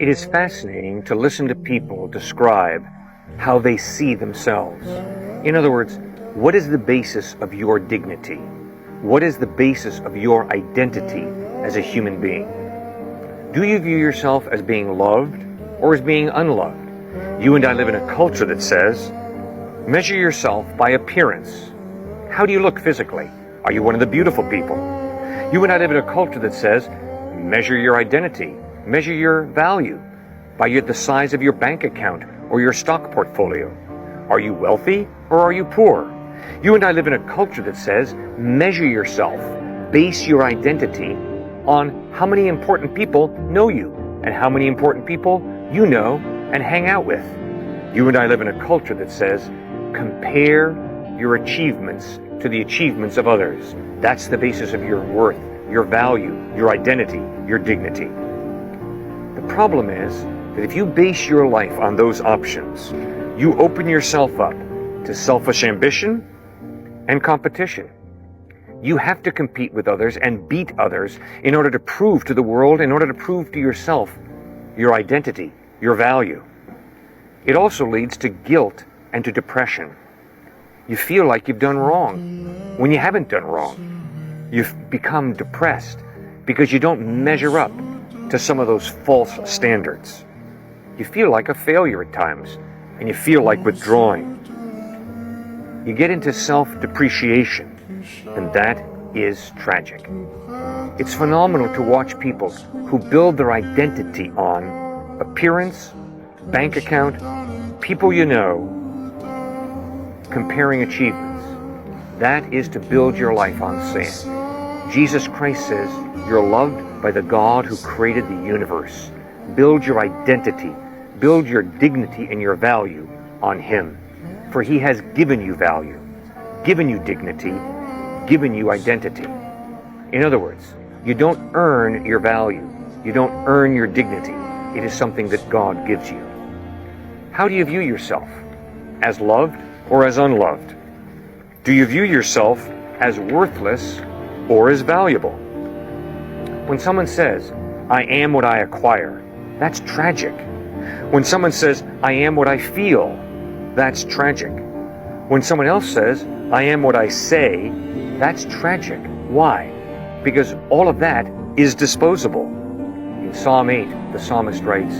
It is fascinating to listen to people describe how they see themselves. In other words, what is the basis of your dignity? What is the basis of your identity as a human being? Do you view yourself as being loved or as being unloved? You and I live in a culture that says, measure yourself by appearance. How do you look physically? Are you one of the beautiful people? You and I live in a culture that says, measure your identity, measure your value by the size of your bank account or your stock portfolio. Are you wealthy or are you poor? You and I live in a culture that says, measure yourself, base your identity on how many important people know you and how many important people you know and hang out with. You and I live in a culture that says, compare your achievements to the achievements of others. That's the basis of your worth, your value, your identity, your dignity. The problem is that if you base your life on those options, you open yourself up to selfish ambition and competition. You have to compete with others and beat others in order to prove to the world, in order to prove to yourself your identity, your value. It also leads to guilt and to depression. You feel like you've done wrong when you haven't done wrong. You've become depressed because you don't measure up to some of those false standards. You feel like a failure at times, and you feel like withdrawing. You get into self-depreciation, and that is tragic. It's phenomenal to watch people who build their identity on appearance, bank account, people you know, comparing achievements. That is to build your life on sand. Jesus Christ says you're loved by the God who created the universe. Build your identity, build your dignity and your value on Him. For He has given you value, given you dignity, given you identity. In other words, you don't earn your value. You don't earn your dignity. It is something that God gives you. How do you view yourself? As loved or as unloved? Do you view yourself as worthless or as valuable? When someone says, I am what I acquire, that's tragic. When someone says, I am what I feel, that's tragic. When someone else says, I am what I say, that's tragic. Why? Because all of that is disposable. In Psalm 8, the psalmist writes,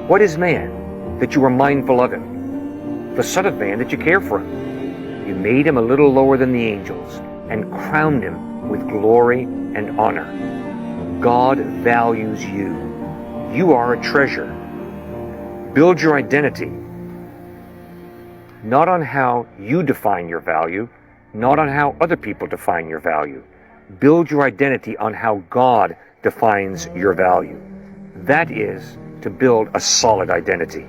what is man that you are mindful of him? The Son of Man that you care for him. You made him a little lower than the angels and crowned him with glory and honor. God values you. You are a treasure. Build your identity not on how you define your value, not on how other people define your value. Build your identity on how God defines your value. That is to build a solid identity.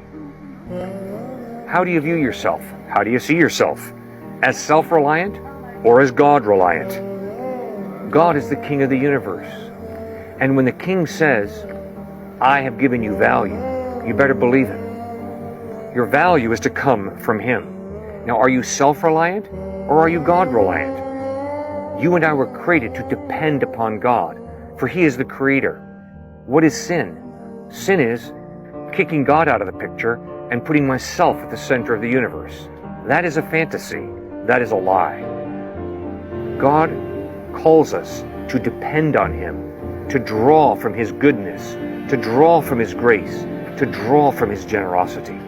How do you view yourself? How do you see yourself? As self-reliant or as God-reliant? God is the King of the universe. And when the King says, I have given you value, you better believe it. Your value is to come from Him. Now, are you self-reliant or are you God-reliant? You and I were created to depend upon God, for He is the Creator. What is sin? Sin is kicking God out of the picture and putting myself at the center of the universe. That is a fantasy. That is a lie. God calls us to depend on Him, to draw from His goodness, to draw from His grace, to draw from His generosity.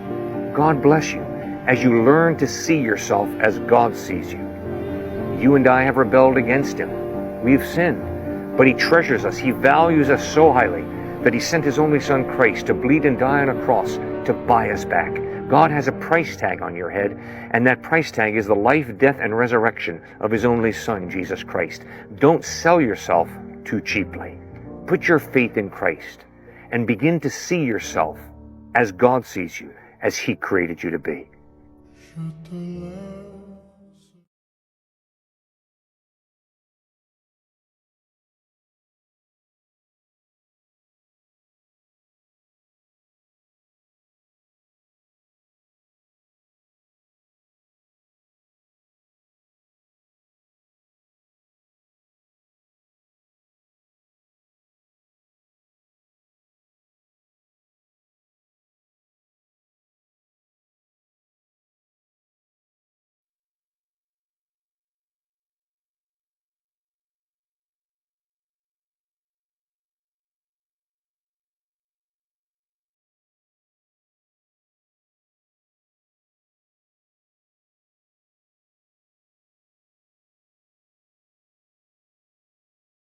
God bless you as you learn to see yourself as God sees you. You and I have rebelled against Him. We've sinned, but He treasures us. He values us so highly that He sent His only Son, Christ, to bleed and die on a cross to buy us back. God has a price tag on your head, and that price tag is the life, death, and resurrection of His only Son, Jesus Christ. Don't sell yourself too cheaply. Put your faith in Christ and begin to see yourself as God sees you, as He created you to be.